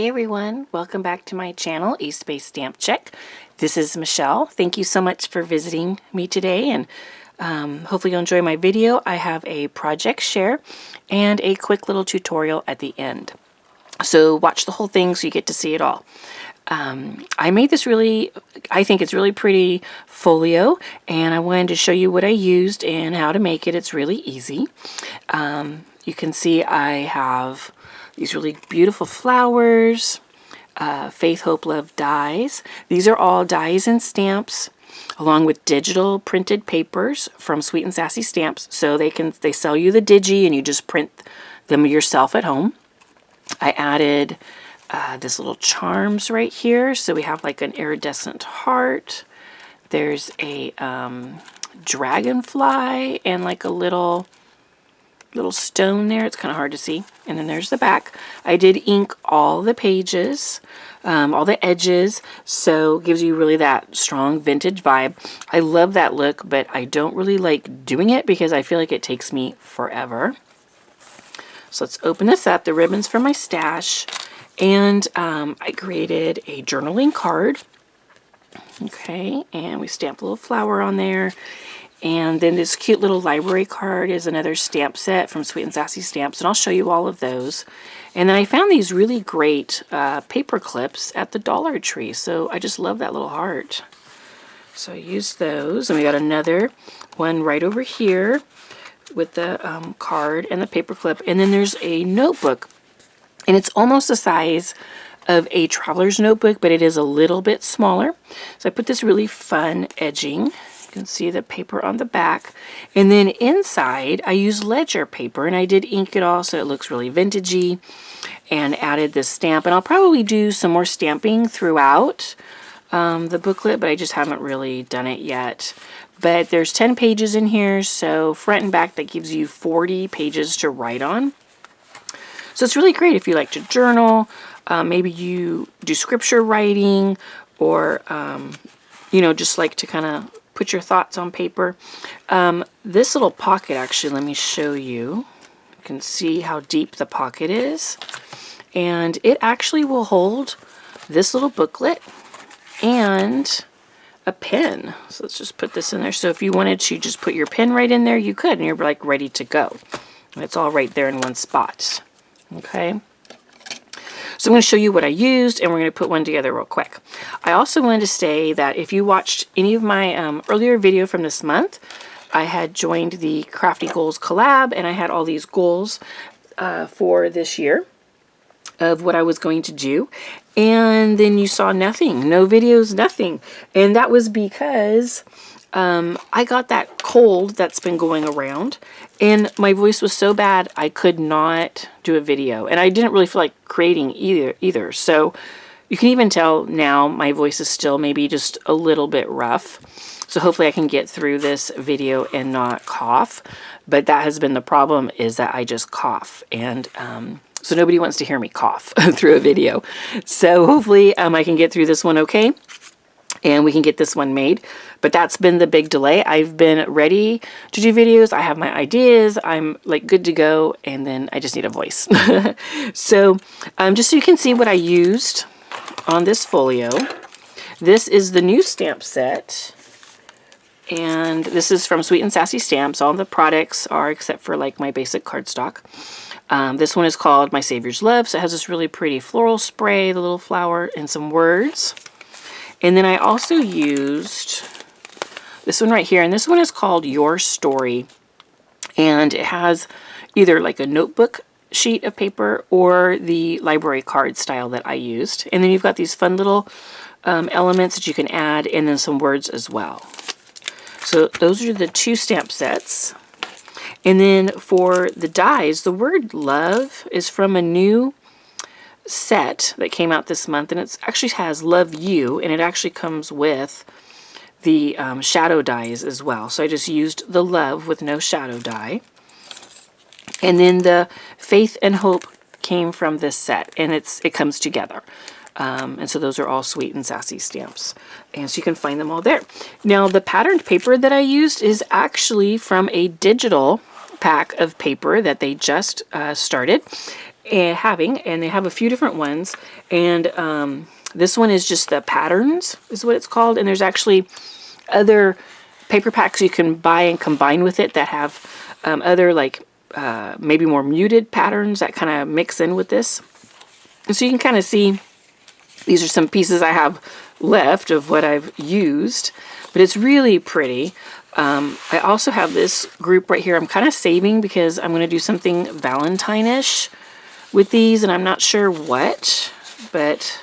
Hey everyone, welcome back to my channel, East Bay Stamp Check. This is Michelle. Thank you so much for visiting me today, and hopefully you'll enjoy my video. I have a project share and a quick little tutorial at the end. So watch the whole thing so you get to see it all. I made this I think it's really pretty folio, and I wanted to show you what I used and how to make it. It's really easy. You can see I have these really beautiful flowers, Faith, Hope, Love dies. These are all dies and stamps, along with digital printed papers from Sweet and Sassy Stamps. So they sell you the digi and you just print them yourself at home. I added this little charms right here. So we have like an iridescent heart. There's a dragonfly and like a little stone there. It's kind of hard to see. And then there's the back. I did ink all the pages, all the edges, so it gives you really that strong vintage vibe. I love that look, but I don't really like doing it because I feel like it takes me forever. So let's open this up. The ribbons from my stash. And I created a journaling card. Okay, and we stamped a little flower on there. And then this cute little library card is another stamp set from Sweet and Sassy Stamps, and I'll show you all of those. And then I found these really great paper clips at the Dollar Tree, so I just love that little heart. So I used those, and we got another one right over here with the card and the paper clip. And then there's a notebook, and it's almost the size of a traveler's notebook, but it is a little bit smaller. So I put this really fun edging. You can see the paper on the back, and then inside I used ledger paper, and I did ink it all so it looks really vintagey, and added this stamp. And I'll probably do some more stamping throughout the booklet, but I just haven't really done it yet. But there's 10 pages in here, so front and back, that gives you 40 pages to write on. So it's really great if you like to journal, maybe you do scripture writing, or you know, just like to kind of put your thoughts on paper. This little pocket, actually, let me show you. You can see how deep the pocket is. And it actually will hold this little booklet and a pen. So let's just put this in there. So if you wanted to just put your pen right in there, you could, and you're like ready to go. It's all right there in one spot. Okay. So I'm going to show you what I used, and we're going to put one together real quick. I also wanted to say that if you watched any of my earlier video from this month, I had joined the Crafty Goals collab, and I had all these goals for this year of what I was going to do. And then you saw nothing, no videos, nothing. And that was because I got that cold that's been going around, and my voice was so bad I could not do a video, and I didn't really feel like creating either. So you can even tell now my voice is still maybe just a little bit rough. So hopefully I can get through this video and not cough. But that has been the problem, is that I just cough, and so nobody wants to hear me cough through a video. So hopefully I can get through this one okay, and we can get this one made. But that's been the big delay. I've been ready to do videos. I have my ideas. I'm like good to go. And then I just need a voice. So just so you can see what I used on this folio. This is the new stamp set. And this is from Sweet and Sassy Stamps. All the products are except for like my basic cardstock. This one is called My Savior's Love. So it has this really pretty floral spray, the little flower, and some words. And then I also used this one right here, and this one is called Your Story, and it has either like a notebook sheet of paper or the library card style that I used. And then you've got these fun little elements that you can add, and then some words as well. So those are the two stamp sets. And then for the dies, the word love is from a new set that came out this month, and it actually has Love You, and it actually comes with the shadow dies as well. So I just used the love with no shadow die. And then the Faith and Hope came from this set, and it comes together. And so those are all Sweet and Sassy Stamps. And so you can find them all there. Now the patterned paper that I used is actually from a digital pack of paper that they just started. and they have a few different ones, and this one is just the patterns is what it's called, and there's actually other paper packs you can buy and combine with it that have other like maybe more muted patterns that kind of mix in with this. And so you can kind of see these are some pieces I have left of what I've used, but it's really pretty. I also have this group right here I'm kind of saving because I'm going to do something Valentine-ish with these, and I'm not sure what, but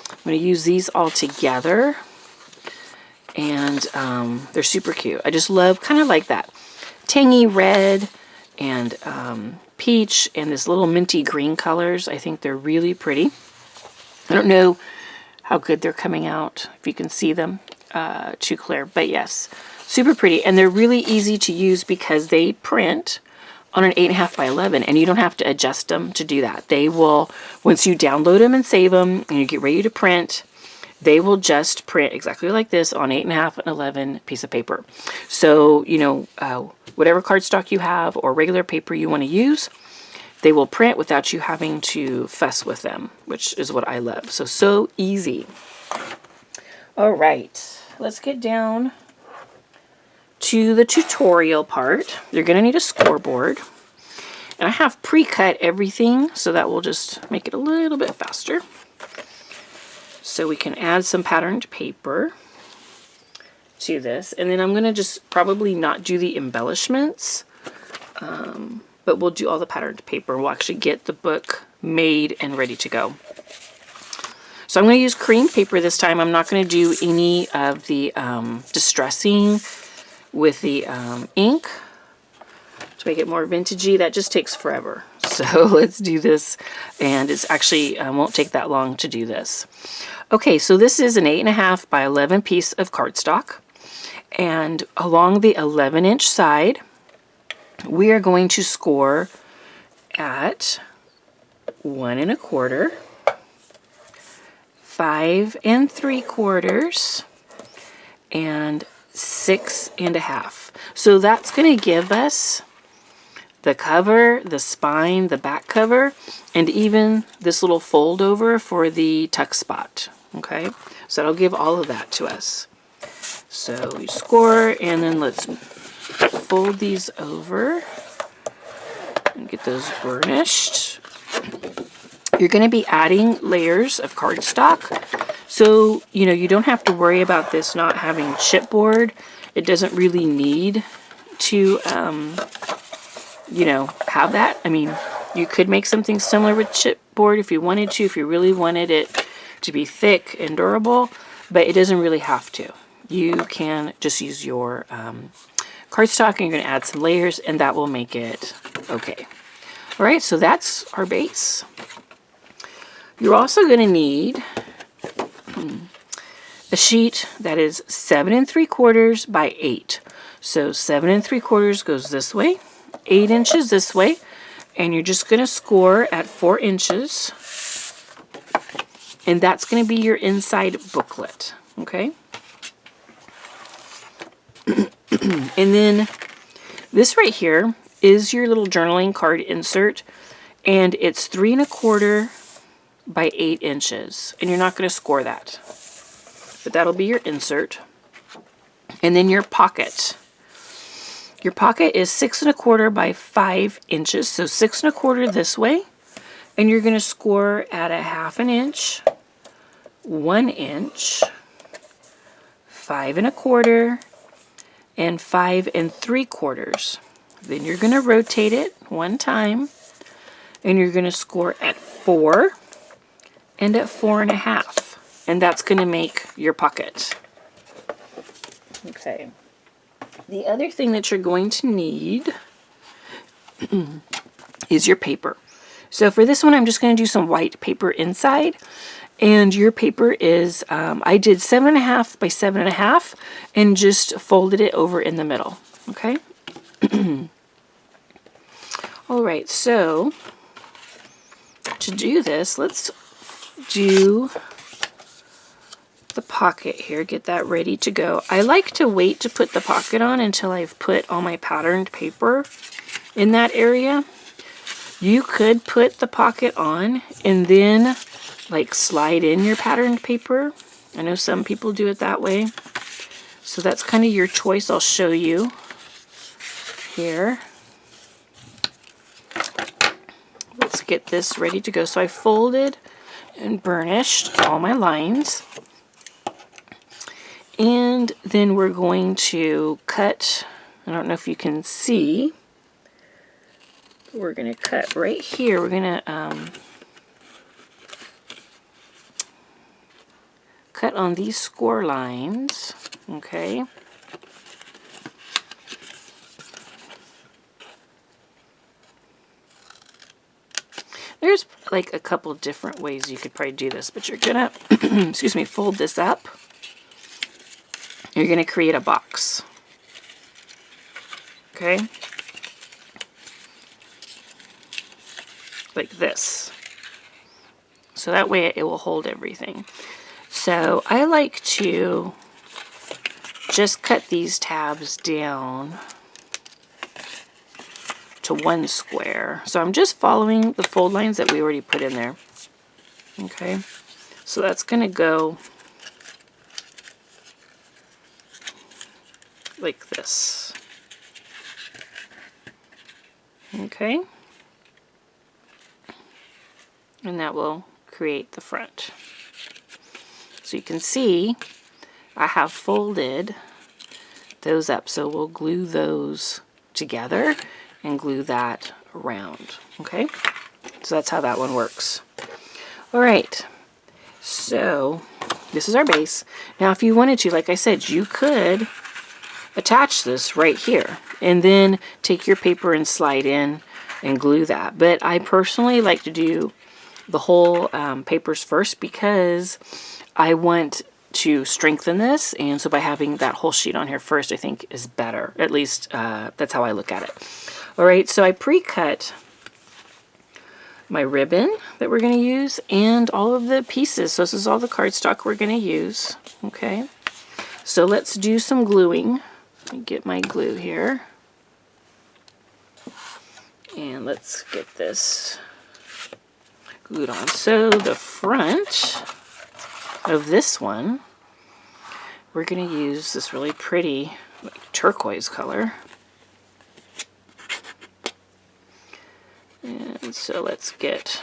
I'm going to use these all together, and they're super cute. I just love kind of like that tangy red and peach and this little minty green colors. I think they're really pretty. I don't know how good they're coming out, if you can see them too clear, but yes, super pretty, and they're really easy to use because they print on an 8.5 by 11, and you don't have to adjust them to do that. They will, once you download them and save them and you get ready to print, they will just print exactly like this on 8.5 and 11 piece of paper. So, you know, whatever cardstock you have or regular paper you want to use, they will print without you having to fuss with them, which is what I love. So easy. All right, let's get down to the tutorial part. You're going to need a scoreboard. And I have pre-cut everything, so that will just make it a little bit faster. So we can add some patterned paper to this. And then I'm going to just probably not do the embellishments, but we'll do all the patterned paper. We'll actually get the book made and ready to go. So I'm going to use cream paper this time. I'm not going to do any of the distressing with the ink to make it more vintagey. That just takes forever. So let's do this, and it's actually won't take that long to do this. Okay, so this is an 8.5 by 11 piece of cardstock, and along the 11-inch side we are going to score at 1 1/4, 5 3/4, and 6 1/2. So that's going to give us the cover, the spine, the back cover, and even this little fold over for the tuck spot. Okay, so that'll give all of that to us. So we score, and then let's fold these over and get those burnished. You're going to be adding layers of cardstock, so you know you don't have to worry about this not having chipboard. It doesn't really need to you know, have that. I mean, you could make something similar with chipboard if you wanted to, if you really wanted it to be thick and durable, but it doesn't really have to. You can just use your cardstock, and you're going to add some layers, and that will make it okay. All right, so that's our base. You're also going to need a sheet that is 7 3/4 by 8. So 7 3/4 goes this way, 8 inches this way, and you're just going to score at 4 inches, and that's going to be your inside booklet, okay? And then this right here is your little journaling card insert, and it's 3 1/4 by 8 inches, and you're not going to score that, but that'll be your insert. And then your pocket. Your pocket is 6 1/4 by 5 inches, so 6 1/4 this way, and you're going to score at a 1/2 inch, 1 inch, 5 1/4, and 5 3/4. Then you're going to rotate it one time, and you're going to score at 4 and at 4 1/2, and that's going to make your pocket. Okay. The other thing that you're going to need is your paper. So for this one, I'm just going to do some white paper inside. And your paper is, I did 7 1/2 by 7 1/2 and just folded it over in the middle. Okay? All right, so to do this, let's do the pocket here, get that ready to go. I like to wait to put the pocket on until I've put all my patterned paper in that area, You could put the pocket on and then like slide in your patterned paper. I know some people do it that way. So that's kind of your choice. I'll show you here. Let's get this ready to go. So I folded and burnished all my lines. And then we're going to cut, I don't know if you can see, we're going to cut right here. We're going to cut on these score lines, okay? There's like a couple different ways you could probably do this, but you're gonna, excuse me, fold this up. You're gonna create a box, okay? Like this. So that way it will hold everything. So I like to just cut these tabs down to 1 square. So I'm just following the fold lines that we already put in there. Okay, so that's going to go like this. Okay, and that will create the front. So you can see I have folded those up, so we'll glue those together and glue that around. Okay, so that's how that one works. All right, so this is our base. Now if you wanted to, like I said, you could attach this right here and then take your paper and slide in and glue that. But I personally like to do the whole papers first because I want to strengthen this, and so by having that whole sheet on here first I think is better. At least that's how I look at it. Alright, so I pre-cut my ribbon that we're going to use and all of the pieces. So this is all the cardstock we're going to use. Okay, so let's do some gluing. Let me get my glue here. And let's get this glued on. So the front of this one, we're going to use this really pretty like turquoise color. And so let's get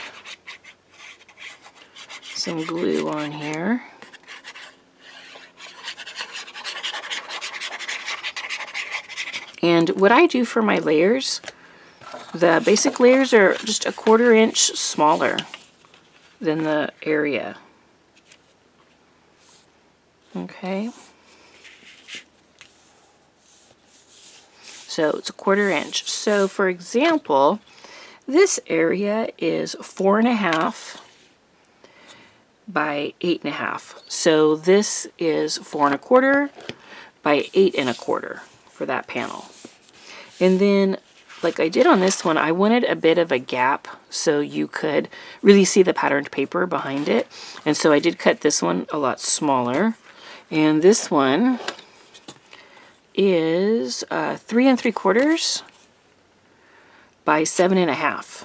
some glue on here. And what I do for my layers, the basic layers are just 1/4 inch smaller than the area. Okay. So it's 1/4 inch. So for example, this area is 4.5 by 8.5. So this is 4.25 by 8.25 for that panel. And then, like I did on this one, I wanted a bit of a gap so you could really see the patterned paper behind it. And so I did cut this one a lot smaller. And this one is 3 3/4 by 7.5.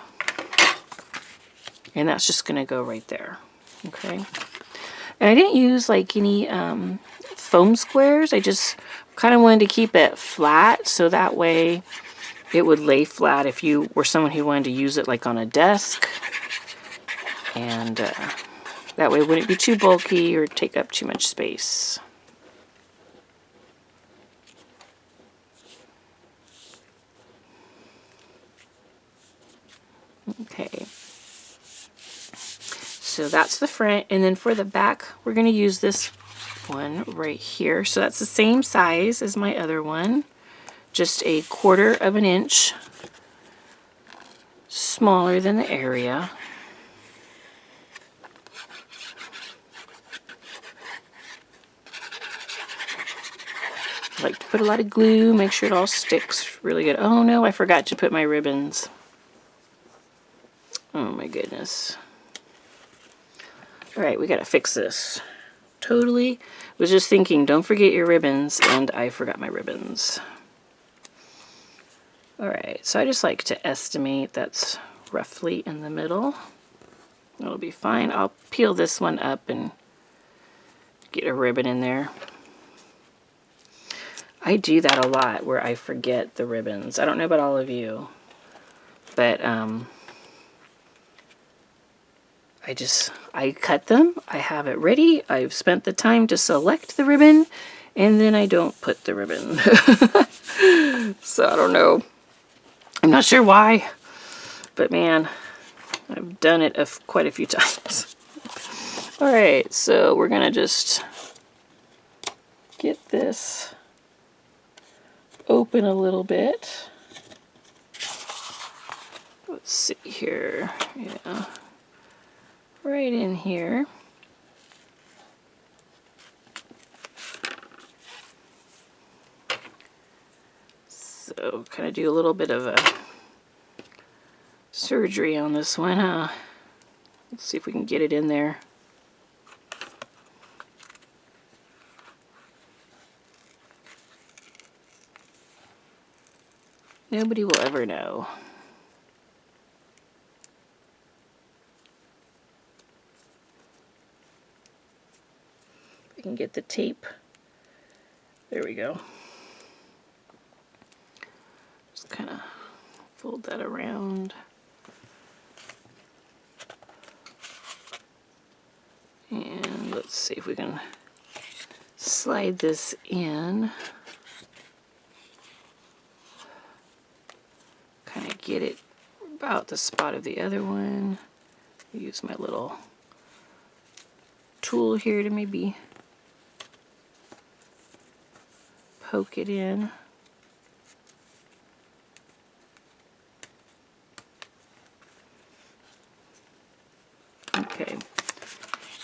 And that's just going to go right there. Okay. And I didn't use like any foam squares. I just kind of wanted to keep it flat so that way it would lay flat if you were someone who wanted to use it like on a desk. And that way it wouldn't be too bulky or take up too much space. Okay. So that's the front, and then for the back, we're going to use this one right here. So that's the same size as my other one, just 1/4 inch smaller than the area. I like to put a lot of glue, make sure it all sticks really good. Oh no, I forgot to put my ribbons. Oh my goodness. Alright, we gotta fix this. Totally was just thinking, don't forget your ribbons, and I forgot my ribbons. Alright, so I just like to estimate that's roughly in the middle. It'll be fine. I'll peel this one up and get a ribbon in there. I do that a lot where I forget the ribbons. I don't know about all of you, but I cut them, I have it ready, I've spent the time to select the ribbon, and then I don't put the ribbon. So I don't know. I'm not sure why, but man, I've done it quite a few times. Alright, so we're gonna just get this open a little bit. Let's see here. Yeah. Right in here. So kind of do a little bit of a surgery on this one, huh? Let's see if we can get it in there. Nobody will ever know. I can get the tape. There we go. Just kind of fold that around. And let's see if we can slide this in. Kind of get it about the spot of the other one. Use my little tool here to maybe poke it in. Okay,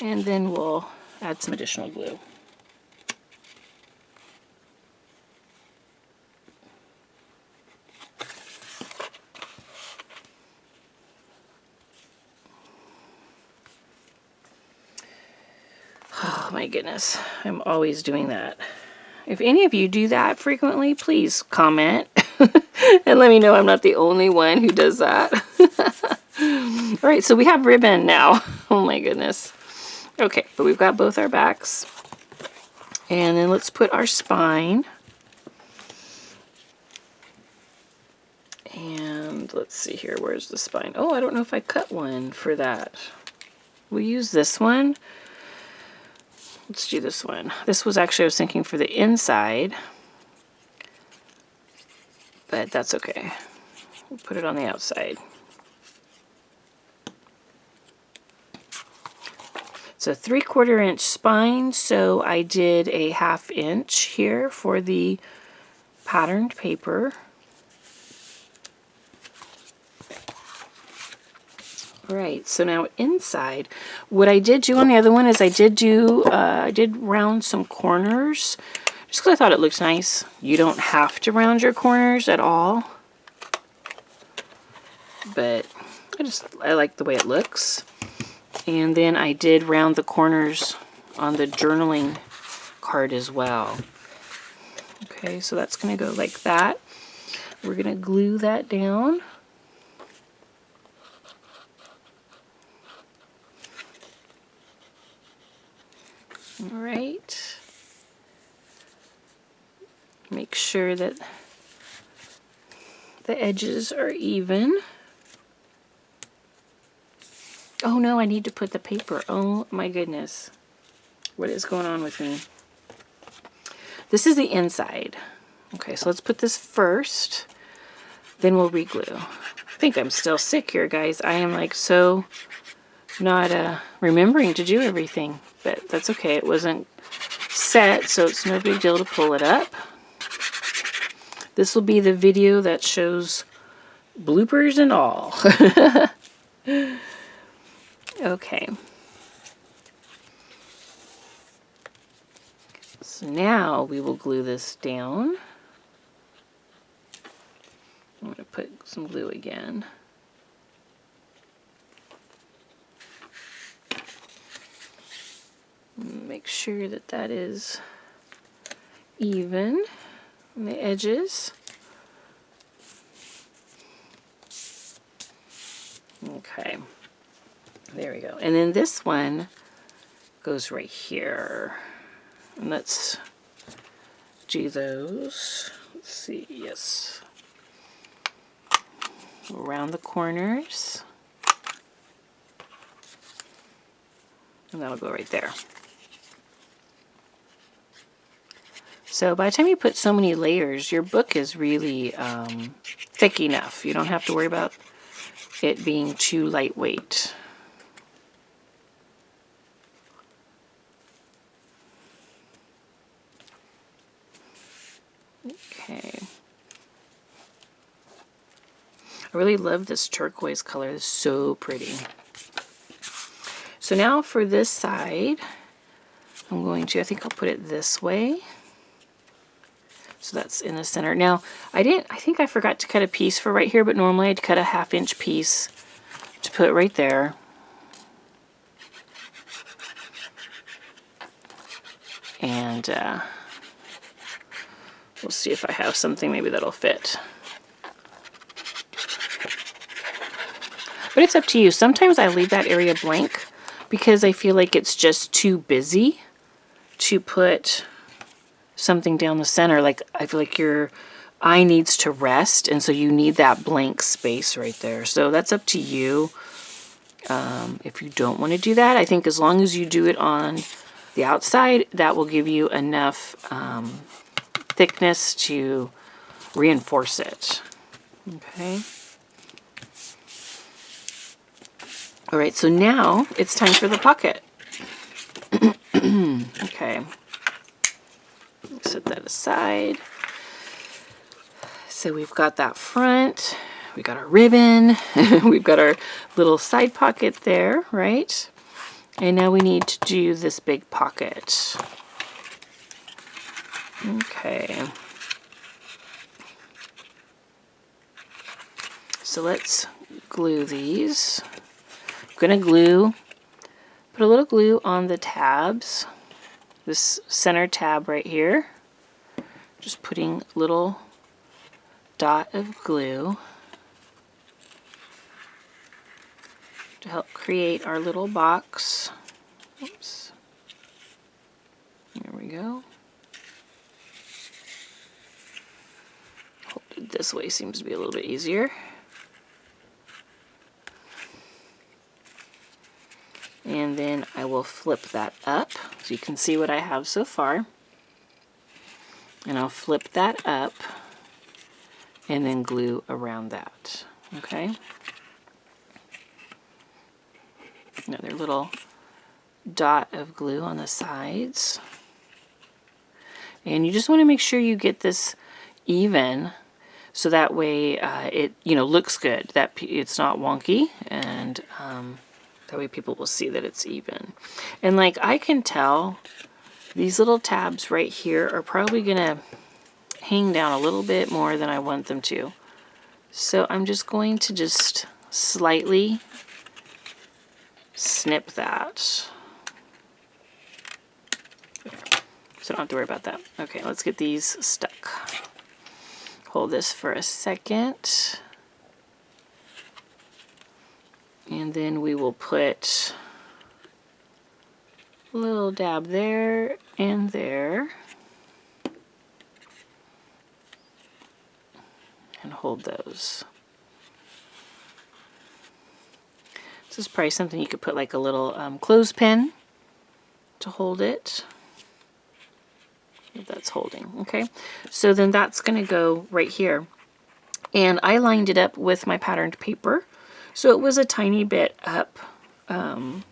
and then we'll add some additional glue. Oh my goodness, I'm always doing that. If any of you do that frequently, please comment and let me know I'm not the only one who does that. All right, so we have ribbon now. Oh my goodness. Okay, but we've got both our backs. And then let's put our spine. And let's see here, where's the spine? Oh, I don't know if I cut one for that. We'll use this one. Let's do this one. This was actually, I was thinking for the inside, but that's okay. We'll put it on the outside. It's a 3/4 inch spine, so I did a 1/2 inch here for the patterned paper. Right, so now inside, what I did do on the other one is I did round some corners, just because I thought it looked nice. You don't have to round your corners at all, but I like the way it looks. And then I did round the corners on the journaling card as well. Okay, so that's going to go like that. We're going to glue that down. All right. Make sure that the edges are even. Oh no, I need to put the paper. Oh my goodness. What is going on with me? This is the inside. Okay, so let's put this first. Then we'll re-glue. I think I'm still sick here, guys. I am like so not remembering to do everything. But that's okay. It wasn't set, so it's no big deal to pull it up. This will be the video that shows bloopers and all. Okay. So now we will glue this down. I'm going to put some glue again. Make sure that that is even on the edges. Okay, there we go. And then this one goes right here. And let's do those. Let's see, yes. Around the corners. And that'll go right there. So by the time you put so many layers, your book is really thick enough. You don't have to worry about it being too lightweight. Okay. I really love this turquoise color. It's so pretty. So now for this side, I'm going to, I think I'll put it this way. So that's in the center. Now, I think I forgot to cut a piece for right here, but normally I'd cut a 1/2 inch piece to put right there. And we'll see if I have something maybe that'll fit. But it's up to you. Sometimes I leave that area blank because I feel like it's just too busy to put something down the center. Like I feel like your eye needs to rest, and so you need that blank space right there. So that's up to you. If you don't want to do that, I think as long as you do it on the outside, that will give you enough thickness to reinforce it. Okay. All right, so now it's time for the pocket. Okay. Set that aside. So we've got that front, we got our ribbon, we've got our little side pocket there, right? And now we need to do this big pocket. Okay. So let's glue these. I'm gonna put a little glue on the tabs. This center tab right here. Just putting a little dot of glue to help create our little box. Oops. There we go. Hold it this way seems to be a little bit easier. And then I will flip that up so you can see what I have so far. And I'll flip that up and then glue around that. Okay? Another little dot of glue on the sides. And you just want to make sure you get this even so that way it looks good, that it's not wonky, and that way people will see that it's even. And like I can tell these little tabs right here are probably gonna hang down a little bit more than I want them to. So I'm just going to just slightly snip that. So don't have to worry about that. Okay, let's get these stuck. Hold this for a second. And then we will put a little dab there and there. And hold those. This is probably something you could put like a little clothespin to hold it. If that's holding, okay? So then that's gonna go right here. And I lined it up with my patterned paper. So it was a tiny bit up from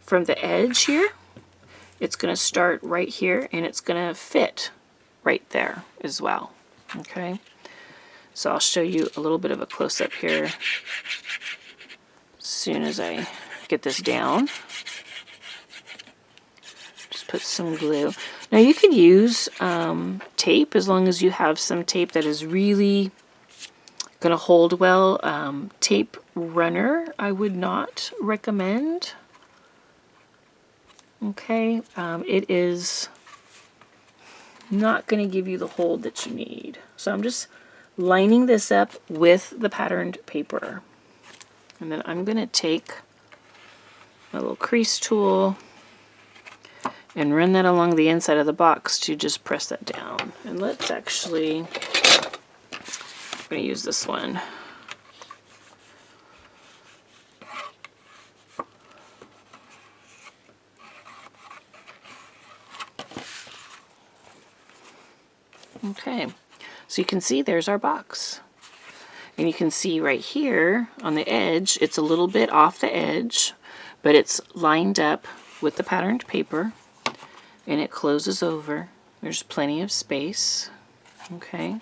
the edge here. It's gonna start right here and it's gonna fit right there as well, okay? So I'll show you a little bit of a close-up here as soon as I get this down. Just put some glue. Now you could use tape as long as you have some tape that is really gonna hold well. Tape runner I would not recommend. Okay, it is not gonna give you the hold that you need. So I'm just lining this up with the patterned paper. And then I'm going to take my little crease tool and run that along the inside of the box to just press that down. And let's actually, I'm going to use this one. Okay, so you can see there's our box. And you can see right here on the edge, it's a little bit off the edge, but it's lined up with the patterned paper, and it closes over. There's plenty of space. Okay,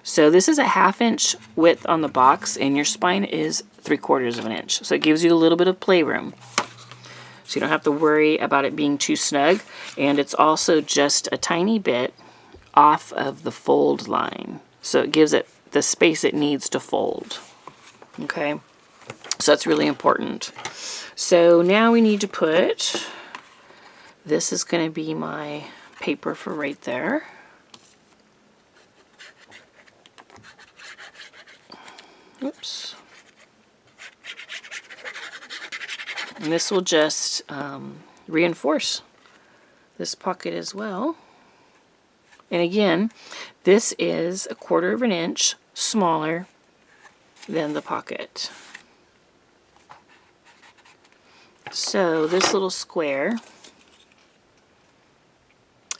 so this is a 1/2 inch width on the box, and your spine is 3/4 of an inch. So it gives you a little bit of playroom. So you don't have to worry about it being too snug, and it's also just a tiny bit off of the fold line. So it gives it the space it needs to fold. Okay, so that's really important. So now we need to put, this is going to be my paper for right there. Oops. And this will just reinforce this pocket as well. And again, this is 1/4 of an inch smaller than the pocket. So this little square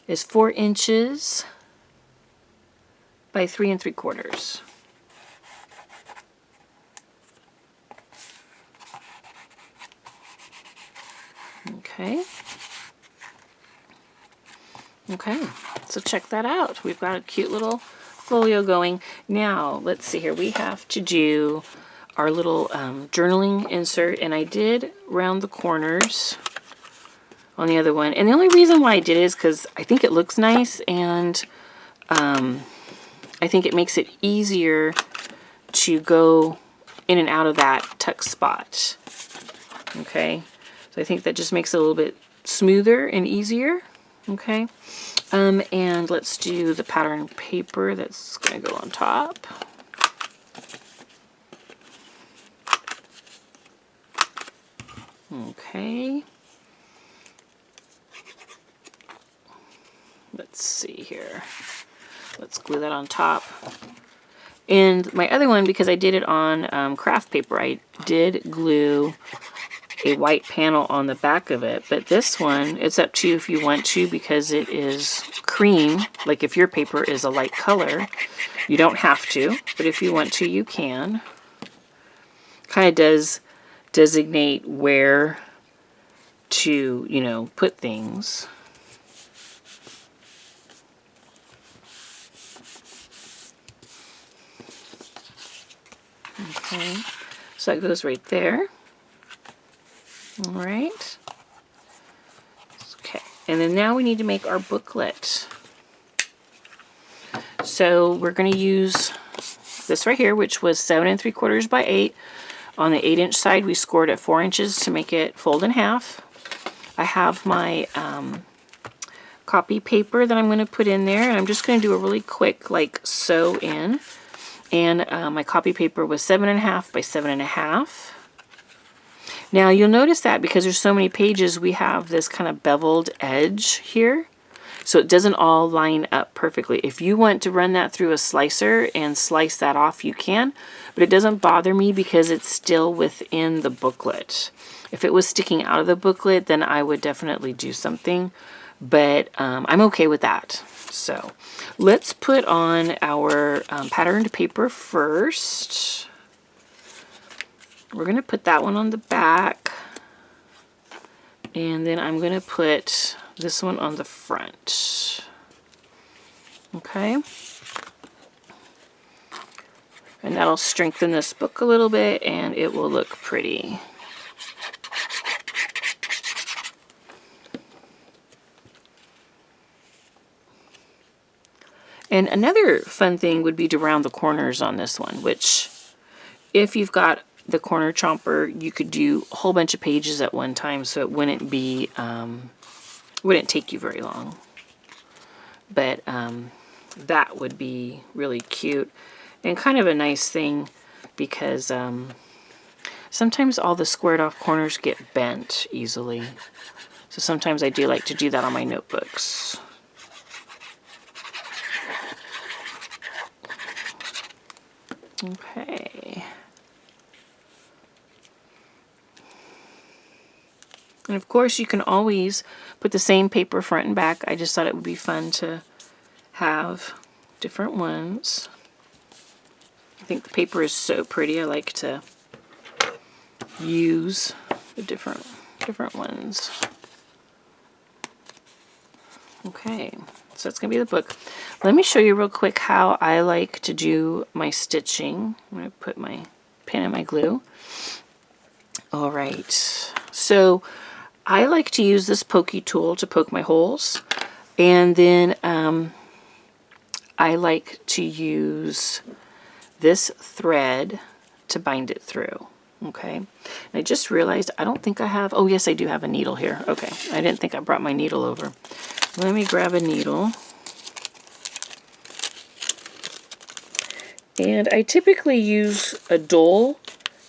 is 4 inches by 3 3/4. Okay. Okay, so check that out. We've got a cute little folio going. Now, let's see here. We have to do our little journaling insert, and I did round the corners on the other one. And the only reason why I did it is because I think it looks nice, and I think it makes it easier to go in and out of that tuck spot. Okay, so I think that just makes it a little bit smoother and easier. Okay, and let's do the pattern paper that's going to go on top. Okay, let's see here. Let's glue that on top. And my other one, because I did it on craft paper, I did glue a white panel on the back of it, but this one, it's up to you if you want to, because it is cream. Like if your paper is a light color, you don't have to, but if you want to, you can. Kind of does designate where to, you know, put things. Okay, so that goes right there. All right. Okay, and then now we need to make our booklet. So we're going to use this right here, which was 7 3/4 by 8. On the 8-inch side, we scored at 4 inches to make it fold in half. I have my copy paper that I'm going to put in there, and I'm just going to do a really quick like sew in. And my copy paper was 7.5 by 7.5. Now you'll notice that because there's so many pages, we have this kind of beveled edge here. So it doesn't all line up perfectly. If you want to run that through a slicer and slice that off, you can. But it doesn't bother me because it's still within the booklet. If it was sticking out of the booklet, then I would definitely do something. But I'm okay with that. So let's put on our patterned paper first. We're going to put that one on the back. And then I'm going to put this one on the front. Okay. And that'll strengthen this book a little bit, and it will look pretty. And another fun thing would be to round the corners on this one, which if you've got the corner chomper, you could do a whole bunch of pages at one time, so it wouldn't be, wouldn't take you very long. But that would be really cute and kind of a nice thing because Sometimes all the squared off corners get bent easily. So sometimes I do like to do that on my notebooks. Okay. And of course you can always put the same paper front and back. I just thought it would be fun to have different ones. I think the paper is so pretty. I like to use the different ones. Okay, so that's going to be the book. Let me show you real quick how I like to do my stitching. I'm going to put my pin in my glue. All right, so I like to use this pokey tool to poke my holes, and then I like to use this thread to bind it through. Okay, and I just realized I don't think I have, oh yes I do have a needle here. Okay, I didn't think I brought my needle over. Let me grab a needle. And I typically use a dull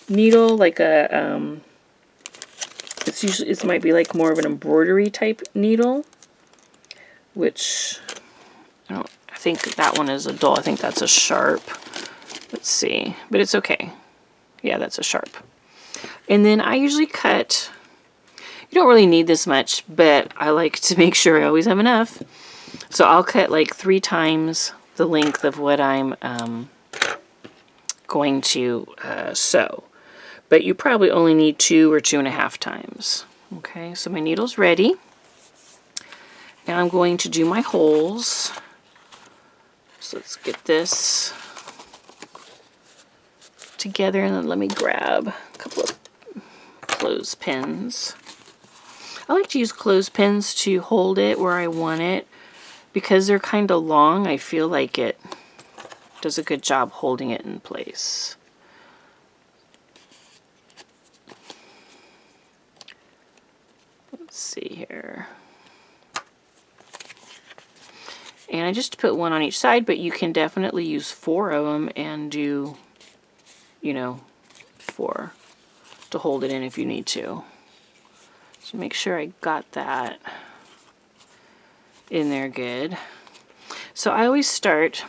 needle, like a, it might be like more of an embroidery type needle, which I think that one is a dull. I think that's a sharp. Let's see, but it's okay. Yeah, that's a sharp. And then I usually cut, you don't really need this much, but I like to make sure I always have enough. So I'll cut like 3 times the length of what I'm going to sew. But you probably only need 2 or 2.5 times. Okay, so my needle's ready. Now I'm going to do my holes. So let's get this together, and then let me grab a couple of clothespins. I like to use clothespins to hold it where I want it. Because they're kind of long, I feel like it does a good job holding it in place. Let's see here. And I just put 1 on each side, but you can definitely use 4 of them and do, you know, 4 to hold it in if you need to. So make sure I got that in there good. So I always start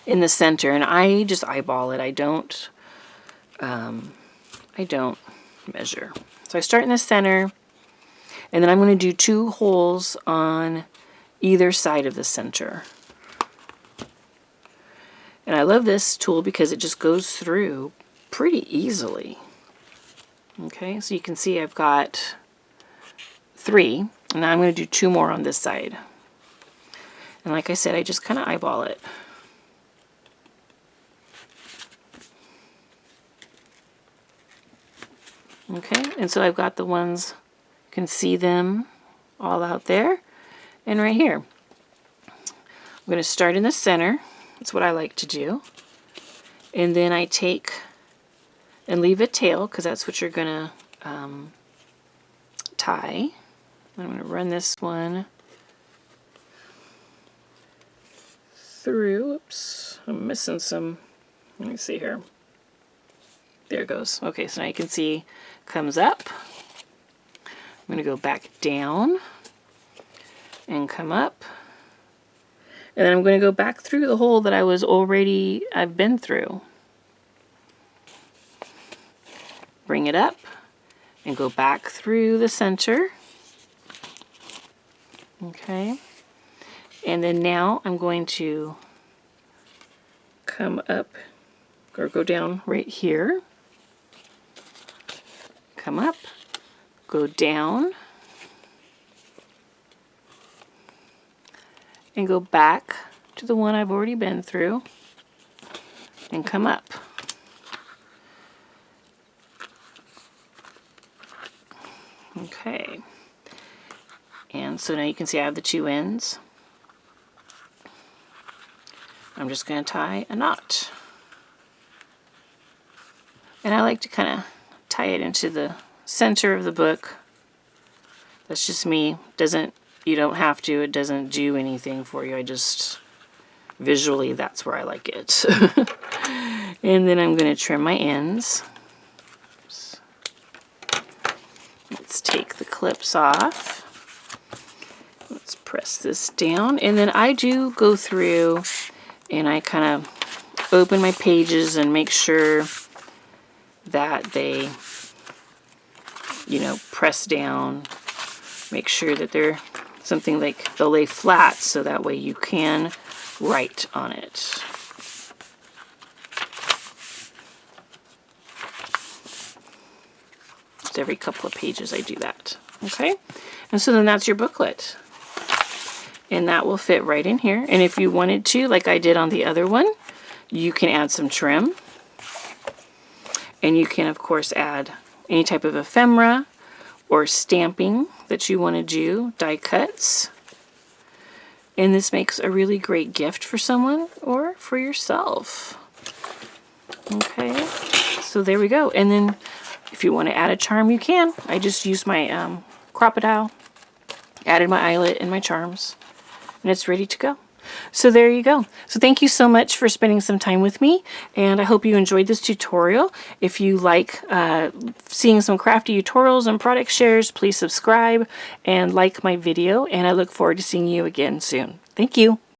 in the center, and I just eyeball it. I don't measure. So I start in the center, and then I'm going to do 2 holes on either side of the center. And I love this tool because it just goes through pretty easily. Okay, so you can see I've got 3, and now I'm going to do 2 more on this side. And like I said, I just kind of eyeball it. Okay, and so I've got the ones, you can see them all out there and right here. I'm going to start in the center. That's what I like to do. And then I take and leave a tail, because that's what you're going to tie. I'm going to run this one through. Oops, I'm missing some. Let me see here. There it goes. Okay, so now you can see comes up. I'm going to go back down and come up. And then I'm going to go back through the hole that I've been through. Bring it up and go back through the center. Okay. And then now I'm going to come up or go down right here. Come up, go down, and go back to the one I've already been through and come up. Okay, and so now you can see I have the 2 ends. I'm just going to tie a knot. And I like to kind of tie it into the center of the book. That's just me. You don't have to. It doesn't do anything for you. I just, visually, that's where I like it. And then I'm going to trim my ends. let's take the clips off. Let's press this down, and then I do go through and I kind of open my pages and make sure that they, you know, press down. Make sure that they're something like they'll lay flat so that way you can write on it. Just every couple of pages I do that. Okay? And so then that's your booklet. And that will fit right in here. And if you wanted to, like I did on the other one, you can add some trim. And you can, of course, add any type of ephemera or stamping that you want to do, die cuts. And this makes a really great gift for someone or for yourself. Okay, so there we go. And then if you want to add a charm, you can. I just used my crocodile, added my eyelet and my charms, and it's ready to go. So there you go. So thank you so much for spending some time with me, and I hope you enjoyed this tutorial. If you like seeing some crafty tutorials and product shares, please subscribe and like my video, and I look forward to seeing you again soon. Thank you.